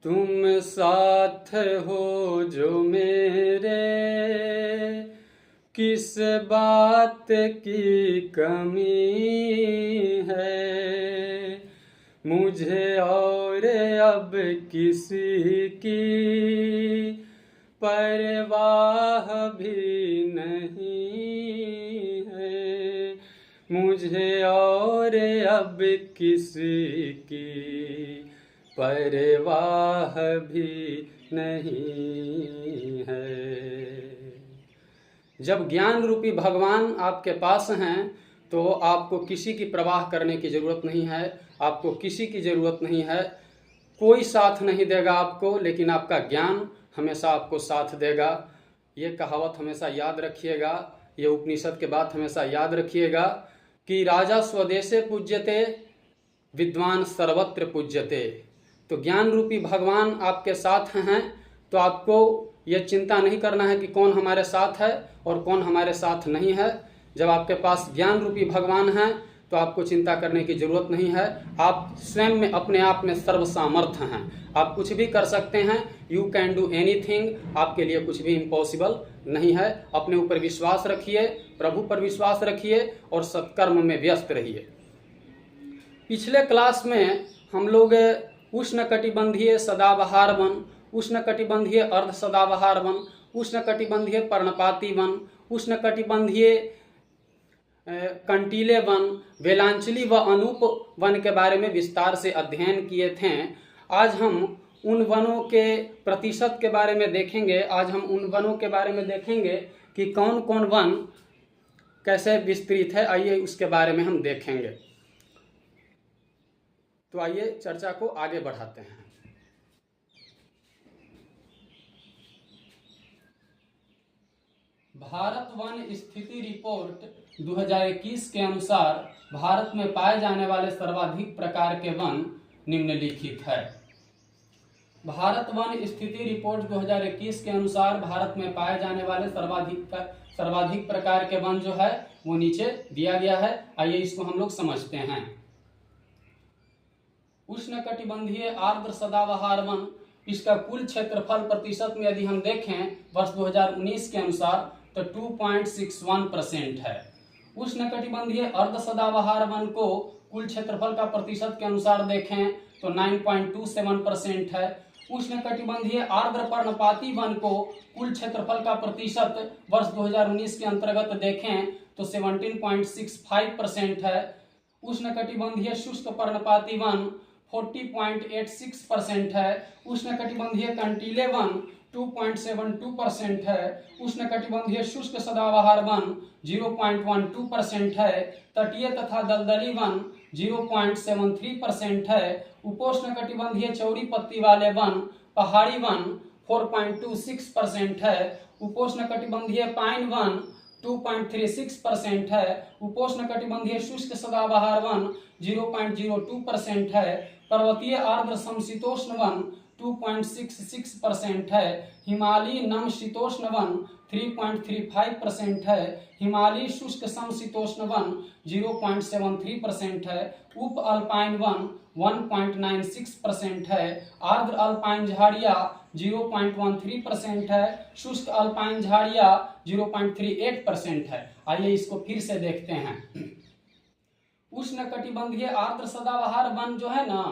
तुम साथ हो जो मेरे, किस बात की कमी है मुझे और अब किसी की परवाह भी नहीं है, मुझे और अब किसी की परवाह भी नहीं है। जब ज्ञान रूपी भगवान आपके पास हैं तो आपको किसी की परवाह करने की ज़रूरत नहीं है, आपको किसी की ज़रूरत नहीं है। कोई साथ नहीं देगा आपको, लेकिन आपका ज्ञान हमेशा आपको साथ देगा। ये कहावत हमेशा याद रखिएगा, ये उपनिषद के बात हमेशा याद रखिएगा कि राजा स्वदेशे पूज्यते, विद्वान सर्वत्र पूज्यते। तो ज्ञान रूपी भगवान आपके साथ हैं तो आपको ये चिंता नहीं करना है कि कौन हमारे साथ है और कौन हमारे साथ नहीं है। जब आपके पास ज्ञान रूपी भगवान हैं तो आपको चिंता करने की ज़रूरत नहीं है। आप स्वयं में अपने आप में सर्वसामर्थ्य हैं, आप कुछ भी कर सकते हैं। यू कैन डू एनीथिंग, आपके लिए कुछ भी इम्पॉसिबल नहीं है। अपने ऊपर विश्वास रखिए, प्रभु पर विश्वास रखिए और सत्कर्म में व्यस्त रहिए। पिछले क्लास में हम लोग उष्णकटिबंधीय सदाबहार वन, उष्णकटिबंधीय अर्ध सदाबहार वन, उष्णकटिबंधीय पर्णपाती वन, उष्णकटिबंधीय कंटीले वन, वेलांचली व अनूप वन के बारे में विस्तार से अध्ययन किए थे। आज हम उन वनों के प्रतिशत के बारे में देखेंगे। आज हम उन वनों के बारे में देखेंगे कि कौन कौन वन कैसे विस्तृत है। आइए उसके बारे में हम देखेंगे। तो आइए चर्चा को आगे बढ़ाते हैं। भारत वन स्थिति रिपोर्ट 2021 के अनुसार भारत में पाए जाने वाले सर्वाधिक प्रकार के वन निम्नलिखित है। भारत वन स्थिति रिपोर्ट 2021 के अनुसार भारत में पाए जाने वाले सर्वाधिक प्रकार के वन जो है वो नीचे दिया गया है। आइए इसको हम लोग समझते हैं। उष्णकटिबंधीय आर्द्र सदाबहार वन, इसका कुल क्षेत्रफल प्रतिशत में यदि हम देखें वर्ष 2019 के अनुसार तो 2.61% है। उष्णकटिबंधीय अर्ध सदाबहार वन को कुल क्षेत्रफल का प्रतिशत के अनुसार देखें तो 9.27% है। उष्णकटिबंधीय आर्द्र पर्णपाती वन को कुल क्षेत्रफल का प्रतिशत वर्ष 2019 के अंतर्गत देखें तो 17.65% है। उष्णकटिबंधीय शुष्क पर्णपाती वन 40.86% है। उष्णकटिबंधीय कंटीले वन 2.72% है। उष्णकटिबंधीय शुष्क सदाबहार वन 0.12% है। तटीय तथा दलदली वन 0.73% है। उपोष्णकटिबंधीय चौड़ी पत्ती वाले वन पहाड़ी वन 4.26% है। उपोष्णकटिबंधीय पाइन वन 2.36% है। उपोष्णकटिबंधीय शुष्क सदाबहार वन 0.02% है। पर्वतीय आर्द्र समशीतोष्ण वन 2.66% है। हिमालयी नम शीतोष्ण वन 3.35% है। हिमालयी शुष्क समशीतोष्ण वन 0.73% है। उप अल्पाइन वन 1.96% है। आर्द्र अल्पाइन झाड़िया 0.13% है। शुष्क अल्पाइन झाड़िया 0.38% है। आइए इसको फिर से देखते हैं। उष्णकटिबंधीय आर्द्र सदाबहार वन जो है ना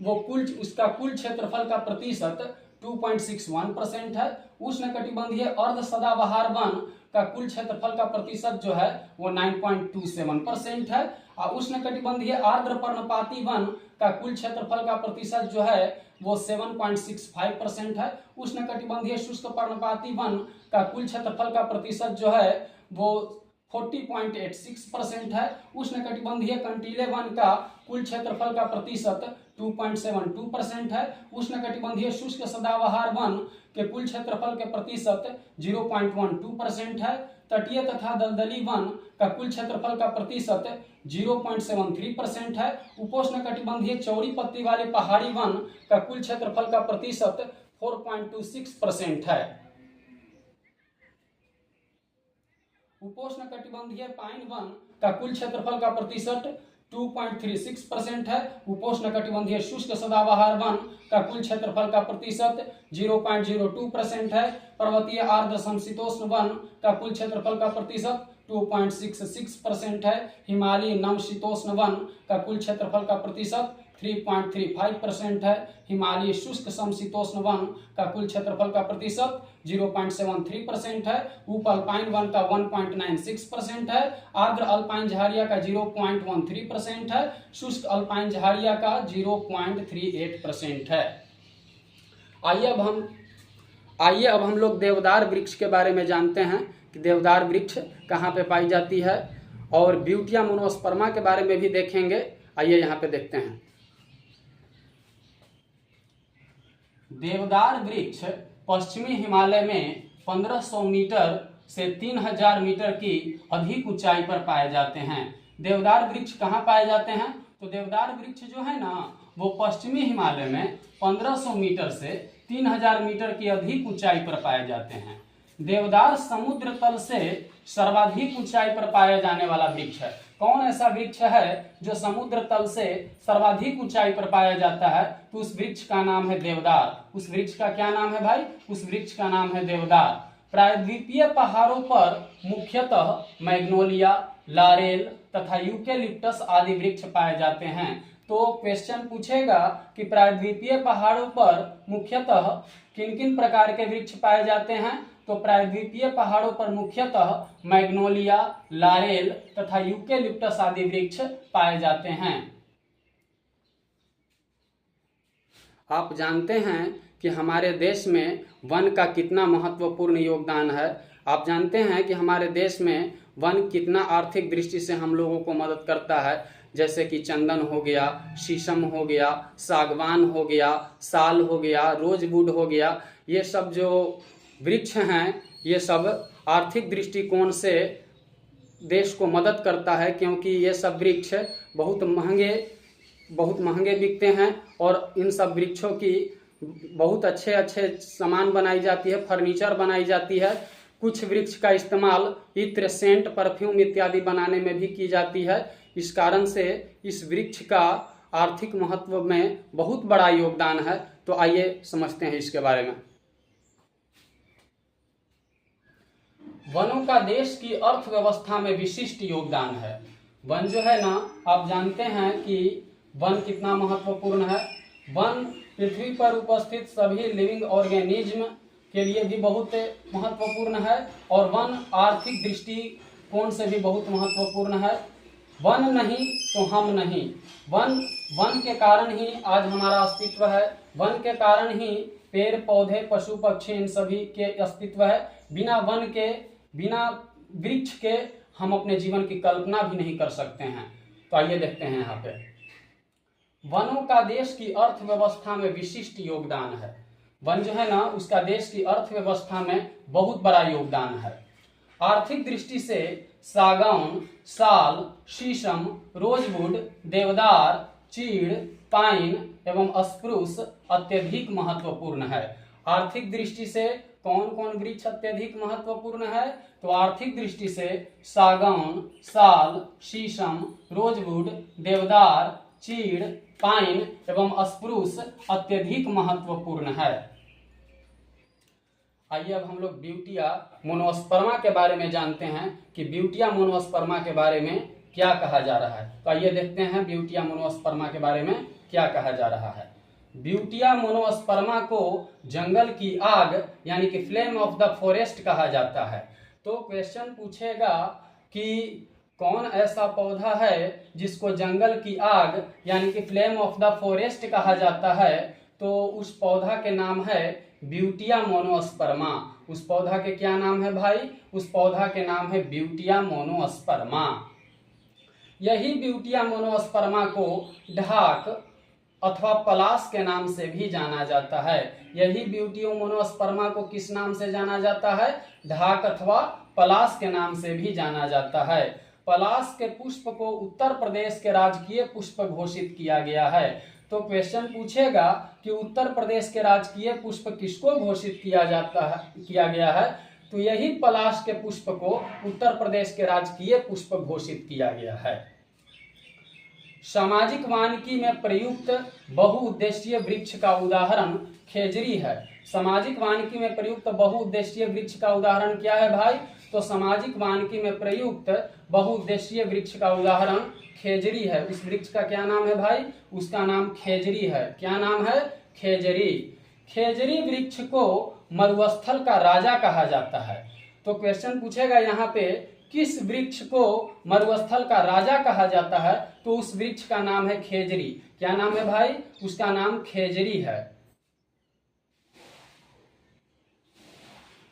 वो उसका कुल क्षेत्रफल का प्रतिशत 2.61% है। उष्णकटिबंधीय अर्ध सदाबहार वन का कुल क्षेत्रफल का प्रतिशत जो है वो 9.27% है। और उष्णकटिबंधीय आर्द्र पर्णपाती वन का कुल क्षेत्रफल का प्रतिशत जो है वो 7.65% है। उष्णकटिबंधीय शुष्क पर्णपाती वन का कुल क्षेत्रफल का प्रतिशत जो है वो 40.86% है। उष्णकटिबंधीय कंटीले वन का कुल क्षेत्रफल का प्रतिशत 2.72% है। उष्णकटिबंधीय शुष्क सदाबहार वन के कुल क्षेत्रफल के प्रतिशत 0.12% है। तटीय तथा दलदली वन का कुल क्षेत्रफल का प्रतिशत 0.73% है। उपोष्णकटिबंधीय चौड़ी पत्ती वाले पहाड़ी वन का कुल क्षेत्रफल का प्रतिशत 4.26% है। उपोष्णकटिबंधीय पाइन वन का कुल क्षेत्रफल का प्रतिशत 2.36% है। उपोष्णकटिबंधीय शुष्क सदाबहार वन का कुल क्षेत्रफल का प्रतिशत 0.02% है। पर्वतीय आर्द्र समशीतोष्ण वन का कुल क्षेत्रफल का प्रतिशत 2.66% है। हिमालयी नमशीतोष्ण वन का कुल क्षेत्रफल का प्रतिशत 3.35% है। हिमालयी शुष्क समशीतोष्ण वन का कुल क्षेत्रफल का प्रतिशत 0.73% है। उप अल्पाइन वन का 1.96% है। आर्द्र अल्पाइन झाड़िया का 0.13% है। शुष्क अल्पाइन झाड़िया का 0.38% है। आइए अब हम लोग देवदार वृक्ष के बारे में जानते हैं कि देवदार वृक्ष कहाँ पे पाई जाती है, और ब्यूटिया मोनोस्पर्मा के बारे में भी देखेंगे। आइए यहाँ पे देखते हैं। देवदार वृक्ष पश्चिमी हिमालय में 1500 मीटर से 3000 मीटर की अधिक ऊंचाई पर पाए जाते हैं। देवदार वृक्ष कहाँ पाए जाते हैं? तो देवदार वृक्ष जो है ना, वो पश्चिमी हिमालय में 1500 मीटर से 3000 मीटर की अधिक ऊंचाई पर पाए जाते हैं। देवदार समुद्र तल से सर्वाधिक ऊंचाई पर पाया जाने वाला वृक्ष है। कौन ऐसा वृक्ष है जो समुद्र तल से सर्वाधिक ऊंचाई पर पाया जाता है? तो उस वृक्ष का नाम है देवदार। उस वृक्ष का क्या नाम है भाई? उस वृक्ष का नाम है देवदार। प्रायद्वीपीय पहाड़ों पर मुख्यतः मैग्नोलिया, लारेल तथा यूकेलिप्टस आदि वृक्ष पाए जाते हैं। तो क्वेश्चन पूछेगा कि प्रायद्वीपीय पहाड़ों पर मुख्यतः किन किन प्रकार के वृक्ष पाए जाते हैं? तो प्रायद्वीपीय पहाड़ों पर मुख्यतः मैग्नोलिया, लारेल तथा यूकेलिप्टस आदि वृक्ष पाए जाते हैं। आप जानते हैं कि हमारे देश में वन का कितना महत्वपूर्ण योगदान है। आप जानते हैं कि हमारे देश में वन कितना आर्थिक दृष्टि से हम लोगों को मदद करता है। जैसे कि चंदन हो गया, शीशम हो गया, सागवान हो गया, साल हो गया, रोजवुड हो गया, ये सब जो वृक्ष हैं ये सब आर्थिक दृष्टिकोण से देश को मदद करता है, क्योंकि ये सब वृक्ष बहुत महंगे बिकते हैं और इन सब वृक्षों की बहुत अच्छे सामान बनाई जाती है, फर्नीचर बनाई जाती है। कुछ वृक्ष का इस्तेमाल इत्र, सेंट, परफ्यूम इत्यादि बनाने में भी की जाती है। इस कारण से इस वृक्ष का आर्थिक महत्व में बहुत बड़ा योगदान है। तो आइए समझते हैं इसके बारे में। वनों का देश की अर्थव्यवस्था में विशिष्ट योगदान है। वन जो है ना, आप जानते हैं कि वन कितना महत्वपूर्ण है। वन पृथ्वी पर उपस्थित सभी लिविंग ऑर्गेनिज्म के लिए भी बहुत महत्वपूर्ण है और वन आर्थिक दृष्टिकोण से भी बहुत महत्वपूर्ण है। वन नहीं तो हम नहीं। वन के कारण ही आज हमारा अस्तित्व है। वन के कारण ही पेड़ पौधे, पशु पक्षी, इन सभी के अस्तित्व है। बिना वन के, बिना वृक्ष के हम अपने जीवन की कल्पना भी नहीं कर सकते हैं। तो आइए देखते हैं यहाँ पे। वनों का देश की अर्थव्यवस्था में विशिष्ट योगदान है। वन जो है ना, उसका देश की अर्थव्यवस्था में बहुत बड़ा योगदान है। आर्थिक दृष्टि से सागौन, साल, शीशम, रोजवुड, देवदार, चीड़, पाइन एवं स्प्रूस अत्यधिक महत्वपूर्ण है। आर्थिक दृष्टि से कौन कौन वृक्ष अत्यधिक महत्वपूर्ण है? तो आर्थिक दृष्टि से सागौन, साल, शीशम, रोजवुड, देवदार, चीड़, पाइन एवं स्प्रूस अत्यधिक महत्वपूर्ण है। आइए अब हम लोग ब्यूटिया मोनोस्पर्मा के बारे में जानते हैं कि ब्यूटिया मोनोस्पर्मा के बारे में क्या कहा जा रहा है। तो आइए देखते हैं ब्यूटिया मोनोस्पर्मा के बारे में क्या कहा जा रहा है। ब्यूटिया मोनोस्पर्मा को जंगल की आग यानी कि फ्लेम ऑफ द फॉरेस्ट कहा जाता है। तो क्वेश्चन पूछेगा कि कौन ऐसा पौधा है जिसको जंगल की आग यानी कि फ्लेम ऑफ द फॉरेस्ट कहा जाता है? तो उस पौधा के नाम है ब्यूटिया मोनोस्पर्मा। उस पौधा के क्या नाम है भाई? उस पौधा के नाम है ब्यूटिया मोनोस्पर्मा। यही ब्यूटिया मोनोस्पर्मा को ढाक अथवा पलाश के नाम से भी जाना जाता है। यही ब्यूटिया मोनोस्पर्मा को किस नाम से जाना जाता है? ढाक अथवा पलाश के नाम से भी जाना जाता है। पलाश के पुष्प को उत्तर प्रदेश के राजकीय पुष्प घोषित किया गया है। तो क्वेश्चन पूछेगा कि उत्तर प्रदेश के राजकीय पुष्प किसको घोषित किया गया है? तो यही पलाश के पुष्प को उत्तर प्रदेश के राजकीय पुष्प घोषित किया गया है। सामाजिक वानिकी में प्रयुक्त बहुउद्देशीय वृक्ष का उदाहरण खेजरी है। सामाजिक वानिकी में प्रयुक्त बहुउद्देशीय वृक्ष का उदाहरण क्या है भाई? तो सामाजिक वानिकी में प्रयुक्त बहुउद्देशीय वृक्ष का उदाहरण खेजरी है। उस वृक्ष का क्या नाम है भाई? उसका नाम खेजरी है। क्या नाम है? खेजरी। खेजरी वृक्ष को मरुस्थल का राजा कहा जाता है। तो क्वेश्चन पूछेगा यहाँ पे, किस वृक्ष को मरुस्थल का राजा कहा जाता है? तो उस वृक्ष का नाम है खेजरी। क्या नाम है भाई? उसका नाम खेजरी है।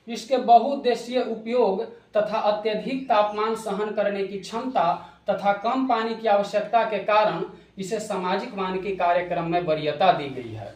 इसके बहुउद्देशीय उपयोग तथा अत्यधिक तापमान सहन करने की क्षमता तथा कम पानी की आवश्यकता के कारण इसे सामाजिक वानिकी कार्यक्रम में वरीयता दी गई है।